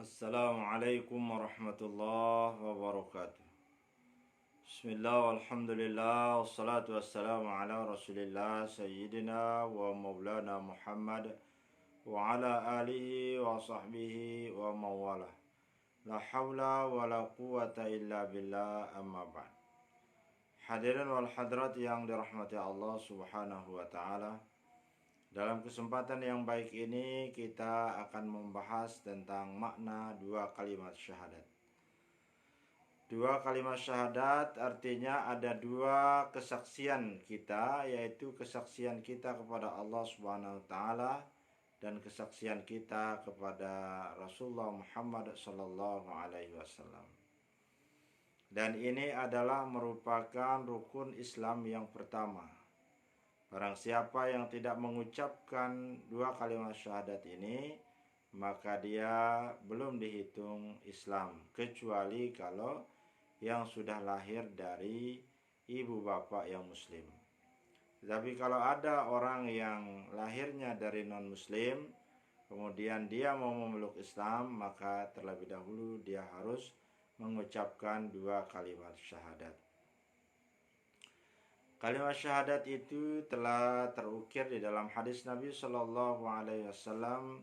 Assalamualaikum warahmatullahi wabarakatuh. Bismillah walhamdulillah wassalatu wassalamu ala rasulillah sayyidina wa maulana Muhammad wa ala alihi wa sahbihi wa mawalah. La hawla wa la quwata illa billah, amma ba'd. Hadirin wal hadrat yang dirahmati Allah subhanahu wa ta'ala, dalam kesempatan yang baik ini kita akan membahas tentang makna dua kalimat syahadat. Dua kalimat syahadat artinya ada dua kesaksian kita, yaitu kesaksian kita kepada Allah Subhanahu wa taala dan kesaksian kita kepada Rasulullah Muhammad sallallahu alaihi wasallam. Dan ini adalah merupakan rukun Islam yang pertama. Barang siapa yang tidak mengucapkan dua kalimat syahadat ini, maka dia belum dihitung Islam, kecuali kalau yang sudah lahir dari ibu bapak yang muslim. Tapi kalau ada orang yang lahirnya dari non-muslim, kemudian dia mau memeluk Islam, maka terlebih dahulu dia harus mengucapkan dua kalimat syahadat. Kalimat syahadat itu telah terukir di dalam hadis Nabi Shallallahu Alaihi Wasallam,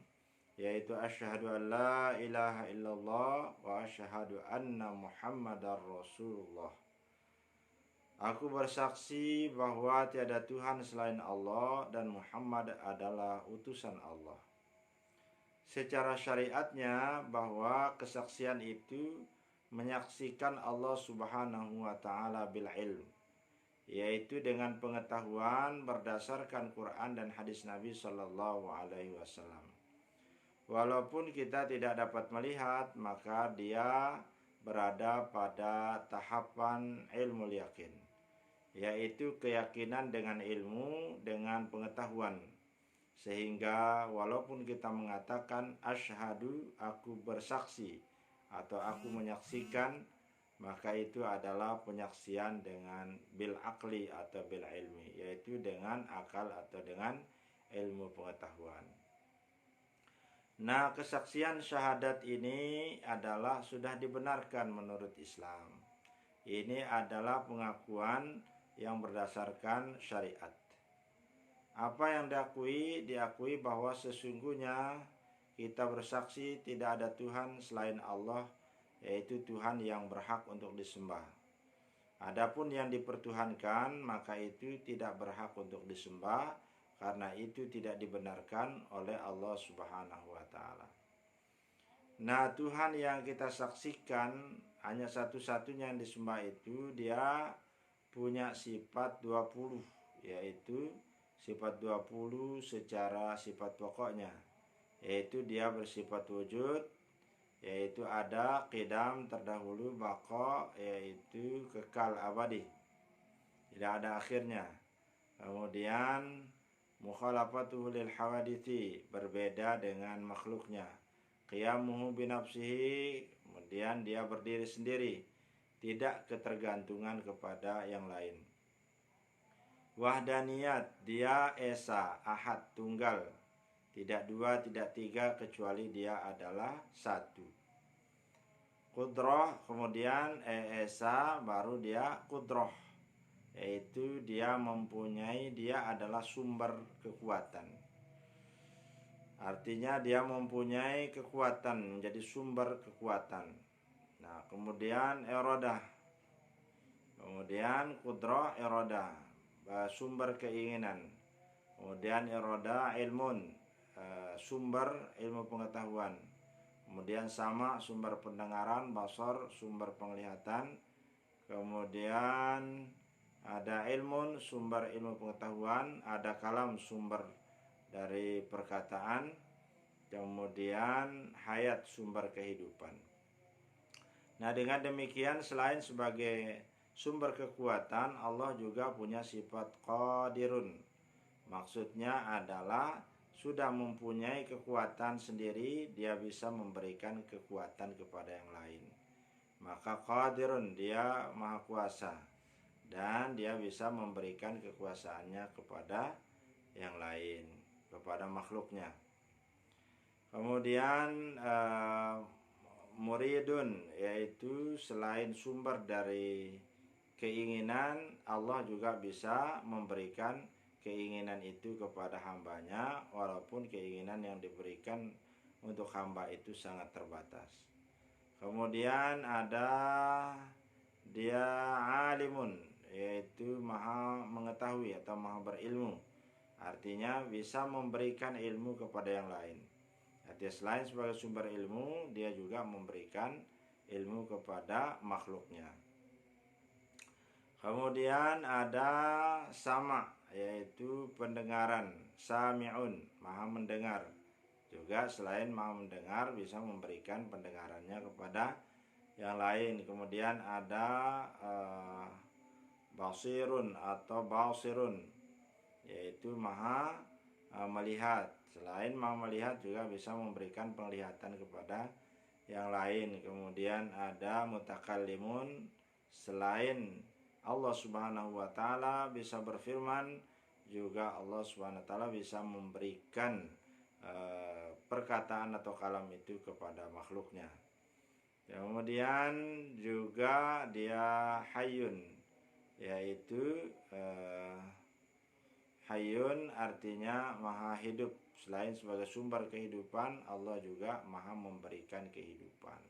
yaitu asyhadu an la ilaha illallah wa asyhadu anna Muhammadar Rasulullah. Aku bersaksi bahwa tiada Tuhan selain Allah dan Muhammad adalah utusan Allah. Secara syariatnya bahwa kesaksian itu menyaksikan Allah Subhanahu wa taala bil ilm, yaitu dengan pengetahuan berdasarkan Quran dan hadis Nabi Shallallahu Alaihi Wasallam. Walaupun kita tidak dapat melihat, maka dia berada pada tahapan ilmu yakin, yaitu keyakinan dengan ilmu, dengan pengetahuan. Sehingga walaupun kita mengatakan asyhadu, aku bersaksi atau aku menyaksikan, maka itu adalah penyaksian dengan bil akli atau bil ilmi, yaitu dengan akal atau dengan ilmu pengetahuan. Nah, kesaksian syahadat ini adalah sudah dibenarkan menurut Islam. Ini adalah pengakuan yang berdasarkan syariat. Apa yang diakui? Diakui bahwa sesungguhnya kita bersaksi tidak ada Tuhan selain Allah, yaitu Tuhan yang berhak untuk disembah. Adapun yang dipertuhankan, maka itu tidak berhak untuk disembah, karena itu tidak dibenarkan oleh Allah Subhanahu wa taala. Nah, Tuhan yang kita saksikan hanya satu-satunya yang disembah itu, dia punya sifat 20, yaitu sifat 20 secara sifat pokoknya, yaitu dia bersifat wujud, yaitu ada, qidam terdahulu, baqa yaitu kekal abadi, tidak ada akhirnya. Kemudian mukhalafatuhu lil hawadithi, berbeda dengan makhluknya. Qiyamuhu binafsihi, kemudian dia berdiri sendiri, tidak ketergantungan kepada yang lain. Wahdaniyat, dia esa, ahad, tunggal, tidak dua, tidak tiga, kecuali dia adalah satu. Qudrah, kemudian esa, baru dia qudrah, yaitu dia mempunyai, dia adalah sumber kekuatan. Artinya dia mempunyai kekuatan, menjadi sumber kekuatan. Nah, kemudian iradah, kemudian qudrah, iradah, sumber keinginan. Kemudian iradah, ilmun, sumber ilmu pengetahuan. Kemudian sama, sumber pendengaran, basar, sumber penglihatan. Kemudian ada ilmun, sumber ilmu pengetahuan. Ada kalam, sumber dari perkataan. Kemudian hayat, sumber kehidupan. Nah, dengan demikian selain sebagai sumber kekuatan, Allah juga punya sifat qadirun. Maksudnya adalah sudah mempunyai kekuatan sendiri, dia bisa memberikan kekuatan kepada yang lain. Maka qadirun, dia maha kuasa, dan dia bisa memberikan kekuasaannya kepada yang lain, kepada makhluknya. Kemudian muridun, yaitu selain sumber dari keinginan, Allah juga bisa memberikan keinginan itu kepada hambanya, walaupun keinginan yang diberikan untuk hamba itu sangat terbatas. Kemudian ada dia alimun, yaitu maha mengetahui atau maha berilmu, artinya bisa memberikan ilmu kepada yang lain. Artinya selain sebagai sumber ilmu, dia juga memberikan ilmu kepada makhluknya. Kemudian ada sama, yaitu pendengaran, sami'un, maha mendengar. Juga selain maha mendengar, bisa memberikan pendengarannya kepada yang lain. Kemudian ada basirun atau basirun, yaitu maha melihat. Selain maha melihat, juga bisa memberikan penglihatan kepada yang lain. Kemudian ada mutakallimun, selain Allah Subhanahu wa taala bisa berfirman, juga Allah Subhanahu wa taala bisa memberikan perkataan atau kalam itu kepada makhluknya. Kemudian juga dia hayyun, yaitu hayyun artinya maha hidup. Selain sebagai sumber kehidupan, Allah juga maha memberikan kehidupan.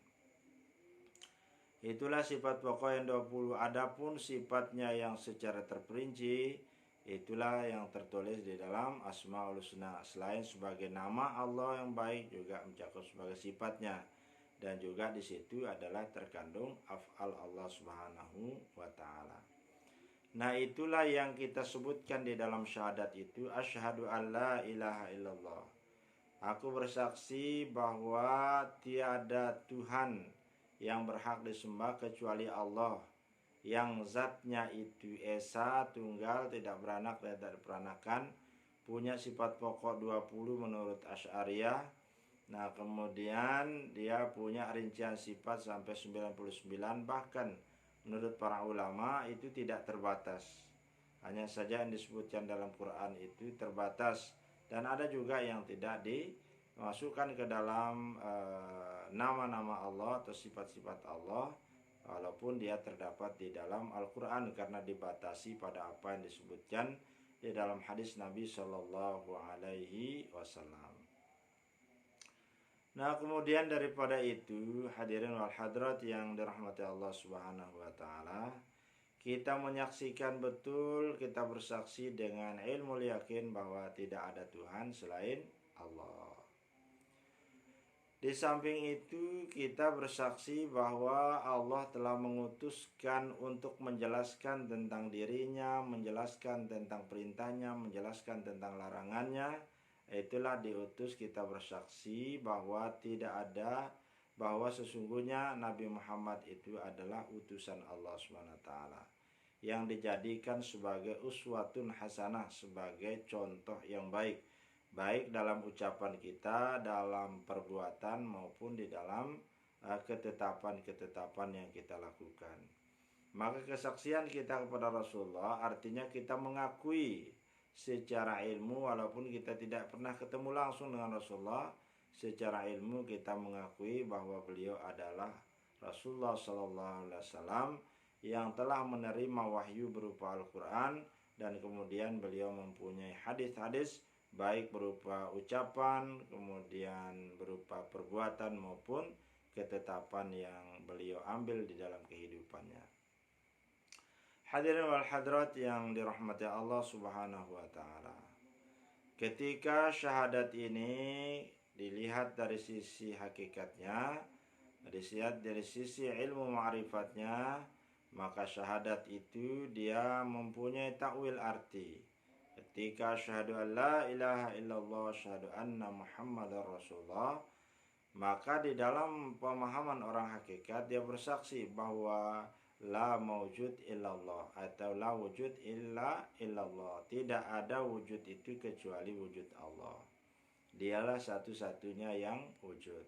Itulah sifat pokok yang 20. Adapun sifatnya yang secara terperinci, itulah yang tertulis di dalam Asmaul Husna. Selain sebagai nama Allah yang baik, juga mencakup sebagai sifatnya. Dan juga di situ adalah terkandung af'al Allah Subhanahu wa taala. Nah, itulah yang kita sebutkan di dalam syahadat itu, asyhadu alla ilaha illallah. Aku bersaksi bahwa tiada Tuhan yang berhak disembah kecuali Allah, yang zatnya itu esa, tunggal, tidak beranak dan tidak diperanakan, punya sifat pokok 20 menurut Asy'ariyah. Nah, kemudian dia punya rincian sifat sampai 99, bahkan menurut para ulama itu tidak terbatas. Hanya saja yang disebutkan dalam Quran itu terbatas, dan ada juga yang tidak dimasukkan ke dalam nama-nama Allah atau sifat-sifat Allah, walaupun dia terdapat di dalam Al-Quran, karena dibatasi pada apa yang disebutkan di dalam hadis Nabi Shallallahu Alaihi Wasallam. Nah, kemudian daripada itu, hadirin wal hadrat yang dirahmati Allah Subhanahu wa taala, kita menyaksikan betul, kita bersaksi dengan ilmu yakin bahwa tidak ada Tuhan selain Allah. Di samping itu, kita bersaksi bahwa Allah telah mengutuskan untuk menjelaskan tentang dirinya, menjelaskan tentang perintahnya, menjelaskan tentang larangannya. Itulah diutus, kita bersaksi bahwa tidak ada, bahwa sesungguhnya Nabi Muhammad itu adalah utusan Allah SWT, yang dijadikan sebagai uswatun hasanah, sebagai contoh yang baik, baik dalam ucapan kita, dalam perbuatan, maupun di dalam ketetapan-ketetapan yang kita lakukan. Maka kesaksian kita kepada Rasulullah artinya kita mengakui secara ilmu, walaupun kita tidak pernah ketemu langsung dengan Rasulullah, secara ilmu kita mengakui bahwa beliau adalah Rasulullah Sallallahu Alaihi Wasallam yang telah menerima wahyu berupa Al-Quran, dan kemudian beliau mempunyai hadis-hadis baik berupa ucapan, kemudian berupa perbuatan, maupun ketetapan yang beliau ambil di dalam kehidupannya. Hadirin wal hadrat yang dirahmati Allah Subhanahu wa taala, ketika syahadat ini dilihat dari sisi hakikatnya, dilihat dari sisi ilmu ma'rifatnya, maka syahadat itu dia mempunyai takwil arti. Ketika syahadu an la ilaha illallah, syahadu anna Muhammadar Rasulullah, maka di dalam pemahaman orang hakikat dia bersaksi bahwa la mawjud illallah, atau la wujud illa illallah, tidak ada wujud itu kecuali wujud Allah, dialah satu-satunya yang wujud.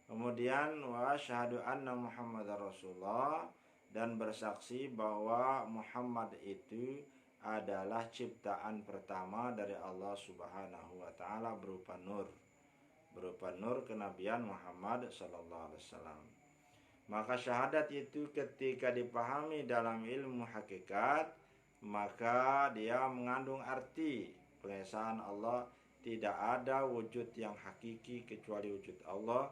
Kemudian wa syahadu anna Muhammadar Rasulullah, dan bersaksi bahwa Muhammad itu adalah ciptaan pertama dari Allah Subhanahu wa taala berupa nur. berupa nur kenabian Muhammad sallallahu alaihi wasallam. Maka syahadat itu ketika dipahami dalam ilmu hakikat, maka dia mengandung arti pengesahan Allah, tidak ada wujud yang hakiki kecuali wujud Allah,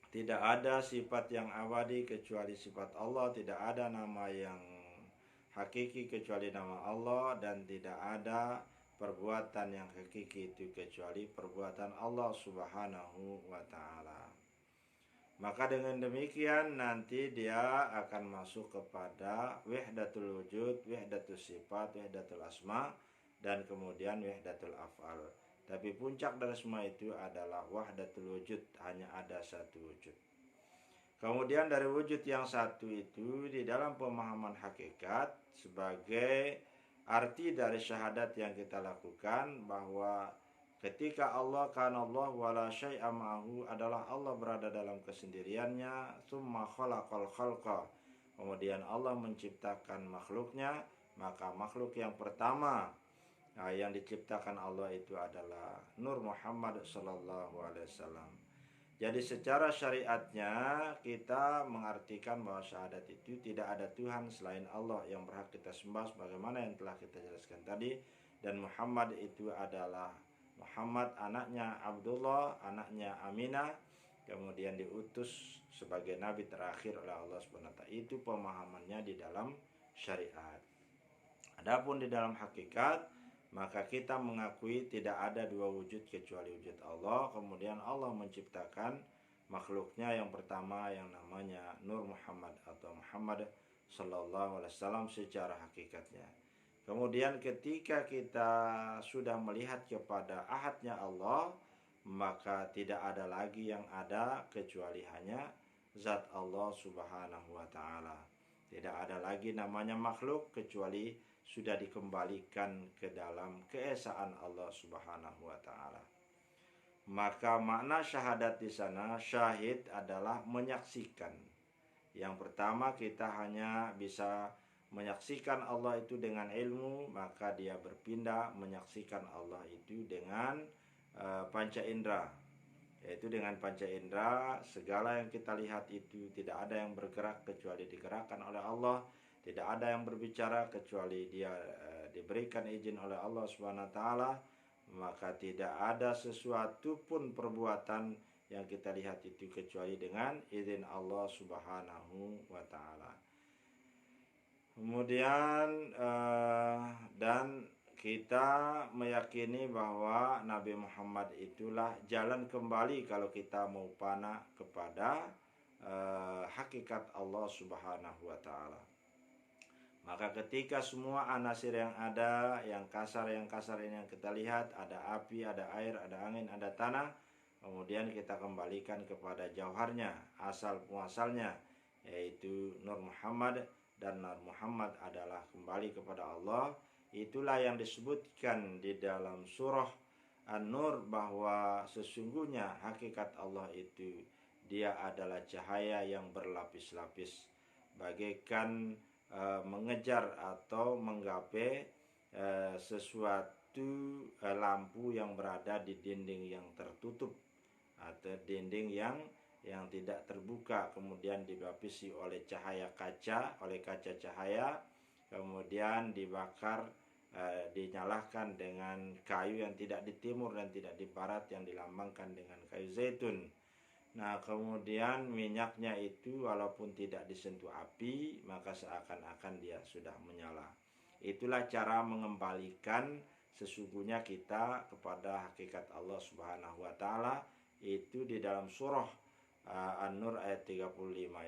tidak ada sifat yang abadi kecuali sifat Allah, tidak ada nama yang hakiki kecuali nama Allah, dan tidak ada perbuatan yang hakiki itu kecuali perbuatan Allah Subhanahu wa ta'ala. Maka dengan demikian nanti dia akan masuk kepada wahdatul wujud, wahdatul sifat, wahdatul asma, dan kemudian wahdatul af'al. Tapi puncak dari semua itu adalah wahdatul wujud, hanya ada satu wujud. Kemudian dari wujud yang satu itu di dalam pemahaman hakikat sebagai arti dari syahadat yang kita lakukan, bahwa ketika Allah kana Allah wala syai'a ma'ahu adalah Allah berada dalam kesendiriannya, tsumma khalaqal khalqa, kemudian Allah menciptakan makhluknya, maka makhluk yang pertama yang diciptakan Allah itu adalah Nur Muhammad sallallahu alaihi wasallam. Jadi secara syariatnya kita mengartikan bahwa syahadat itu tidak ada Tuhan selain Allah yang berhak kita sembah sebagaimana yang telah kita jelaskan tadi, dan Muhammad itu adalah Muhammad anaknya Abdullah, anaknya Aminah, kemudian diutus sebagai nabi terakhir oleh Allah SWT. Itu pemahamannya di dalam syariat. Adapun di dalam hakikat, maka kita mengakui tidak ada dua wujud kecuali wujud Allah. Kemudian Allah menciptakan makhluknya yang pertama yang namanya Nur Muhammad atau Muhammad sallallahu alaihi wasallam secara hakikatnya. Kemudian ketika kita sudah melihat kepada ahadnya Allah, maka tidak ada lagi yang ada kecuali hanya zat Allah Subhanahu wa ta'ala. Tidak ada lagi namanya makhluk kecuali sudah dikembalikan ke dalam keesaan Allah Subhanahu wa ta'ala. Maka makna syahadat di sana, syahid adalah menyaksikan. Yang pertama, kita hanya bisa menyaksikan Allah itu dengan ilmu, maka dia berpindah menyaksikan Allah itu dengan panca indera, yaitu dengan panca indera segala yang kita lihat itu tidak ada yang bergerak kecuali digerakkan oleh Allah, tidak ada yang berbicara kecuali dia diberikan izin oleh Allah Subhanahu wa taala, maka tidak ada sesuatu pun perbuatan yang kita lihat itu kecuali dengan izin Allah Subhanahu wa taala. Kemudian dan kita meyakini bahwa Nabi Muhammad itulah jalan kembali kalau kita mau panah kepada hakikat Allah Subhanahu wa ta'ala. Maka ketika semua anasir yang ada, yang kasar ini yang kita lihat, ada api, ada air, ada angin, ada tanah, kemudian kita kembalikan kepada jauharnya, asal muasalnya, yaitu Nur Muhammad, dan Nur Muhammad adalah kembali kepada Allah. Itulah yang disebutkan di dalam surah An-Nur, bahwa sesungguhnya hakikat Allah itu dia adalah cahaya yang berlapis-lapis, bagaikan mengejar atau menggapai sesuatu lampu yang berada di dinding yang tertutup atau dinding yang tidak terbuka, kemudian dilapisi oleh cahaya kaca, oleh kaca cahaya, kemudian dibakar, dinyalakan dengan kayu yang tidak di timur dan tidak di barat, yang dilambangkan dengan kayu zaitun. Nah, kemudian minyaknya itu walaupun tidak disentuh api, maka seakan-akan dia sudah menyala. Itulah cara mengembalikan sesungguhnya kita kepada hakikat Allah Subhanahu wa ta'ala. Itu di dalam surah An-Nur ayat 35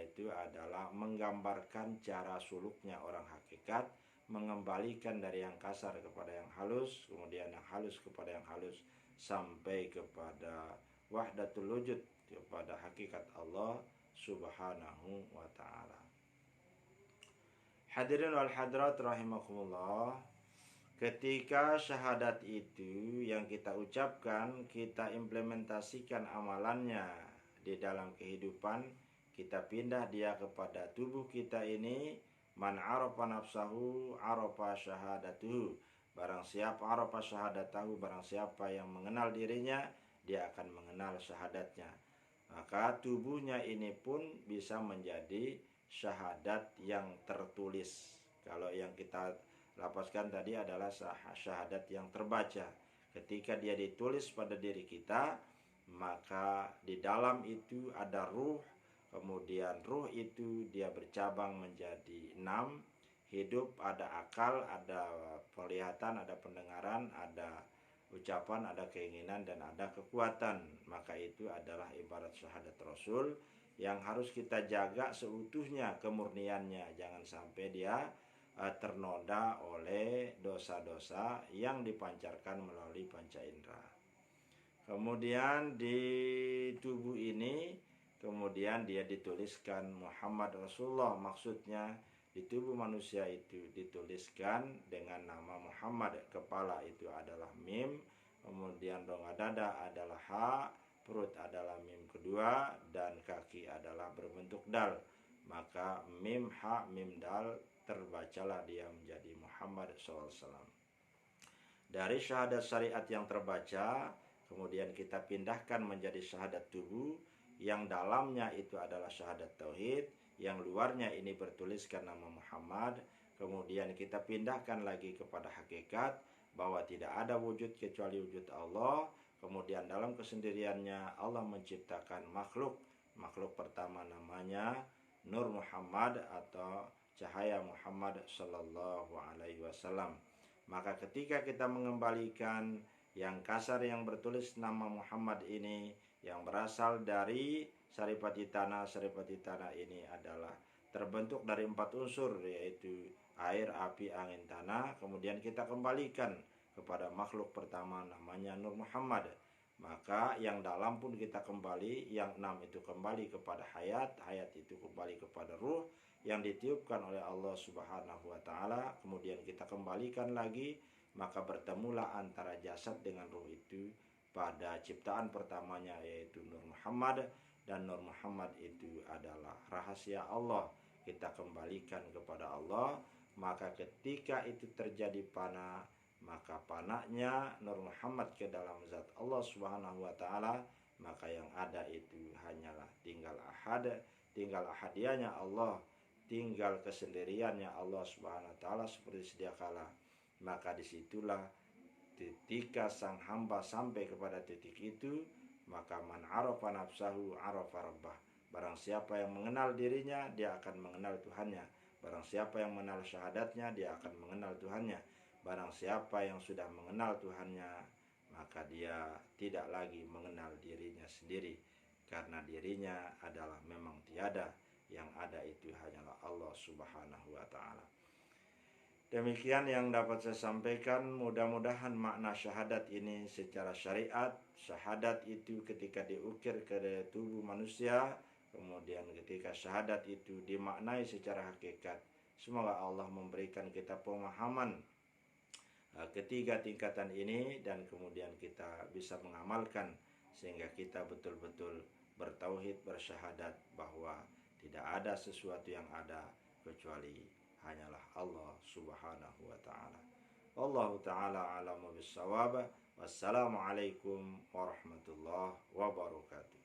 itu adalah menggambarkan cara suluknya orang hakikat, mengembalikan dari yang kasar kepada yang halus, kemudian yang halus kepada yang halus, sampai kepada wahdatul wujud, kepada hakikat Allah Subhanahu wa ta'ala. Hadirin wal hadirat rahimakumullah, ketika syahadat itu yang kita ucapkan, kita implementasikan amalannya di dalam kehidupan, kita pindah dia kepada tubuh kita ini. Man arafa nafsahu arafa syahadatuhu, barang siapa arafa syahadatahu, barang siapa yang mengenal dirinya, dia akan mengenal syahadatnya. Maka tubuhnya ini pun bisa menjadi syahadat yang tertulis. Kalau yang kita lapaskan tadi adalah syahadat yang terbaca. Ketika dia ditulis pada diri kita, maka di dalam itu ada ruh. Kemudian ruh itu dia bercabang menjadi 6. Hidup ada akal, ada penglihatan, ada pendengaran, ada ucapan, ada keinginan, dan ada kekuatan. Maka itu adalah ibarat syahadat Rasul yang harus kita jaga seutuhnya kemurniannya. Jangan sampai dia ternoda oleh dosa-dosa yang dipancarkan melalui panca indera. Kemudian di tubuh ini kemudian dia dituliskan Muhammad Rasulullah. Maksudnya di tubuh manusia itu dituliskan dengan nama Muhammad. Kepala itu adalah mim, kemudian rongga dada adalah ha, perut adalah mim kedua, dan kaki adalah berbentuk dal. Maka mim ha mim dal, terbacalah dia menjadi Muhammad SAW. Dari syahadat syariat yang terbaca, kemudian kita pindahkan menjadi syahadat tubuh, yang dalamnya itu adalah syahadat tauhid, yang luarnya ini bertuliskan nama Muhammad. Kemudian kita pindahkan lagi kepada hakikat bahwa tidak ada wujud kecuali wujud Allah. Kemudian dalam kesendiriannya Allah menciptakan makhluk. Makhluk pertama namanya Nur Muhammad atau cahaya Muhammad Sallallahu Alaihi Wasallam. Maka ketika kita mengembalikan yang kasar yang bertulis nama Muhammad ini, yang berasal dari saripati tanah. Saripati tanah ini adalah terbentuk dari 4 unsur, yaitu air, api, angin, tanah. Kemudian kita kembalikan kepada makhluk pertama namanya Nur Muhammad. Maka yang dalam pun kita kembali, yang 6 itu kembali kepada hayat, hayat itu kembali kepada ruh yang ditiupkan oleh Allah Subhanahu wa taala. Kemudian kita kembalikan lagi, maka bertemulah antara jasad dengan ruh itu pada ciptaan pertamanya, yaitu Nur Muhammad. Dan Nur Muhammad itu adalah rahasia Allah. Kita kembalikan kepada Allah. Maka ketika itu terjadi fana, maka panaknya Nur Muhammad ke dalam zat Allah Subhanahu wa taala, maka yang ada itu hanyalah tinggal ahad, tinggal ahadianya Allah, tinggal kesendiriannya Allah Subhanahu wa taala seperti sedia kala. Maka disitulah ketika sang hamba sampai kepada titik itu, maka man arafa nafsahu arafa rabbah. Barang siapa yang mengenal dirinya, dia akan mengenal Tuhannya. Barang siapa yang mengenal syahadatnya, dia akan mengenal Tuhannya. Barang siapa yang sudah mengenal Tuhannya, maka dia tidak lagi mengenal dirinya sendiri, karena dirinya adalah memang tiada. Yang ada itu hanyalah Allah Subhanahu wa ta'ala. Demikian yang dapat saya sampaikan. Mudah-mudahan makna syahadat ini secara syariat. Syahadat itu ketika diukir ke tubuh manusia, kemudian ketika syahadat itu dimaknai secara hakikat. Semoga Allah memberikan kita pemahaman ketiga tingkatan ini, dan kemudian kita bisa mengamalkan sehingga kita betul-betul bertauhid, bersyahadat bahwa tidak ada sesuatu yang ada kecuali hanyalah Allah Subhanahu wa ta'ala. Wallahu ta'ala a'lamu bis-shawab. Wassalamualaikum warahmatullahi wabarakatuh.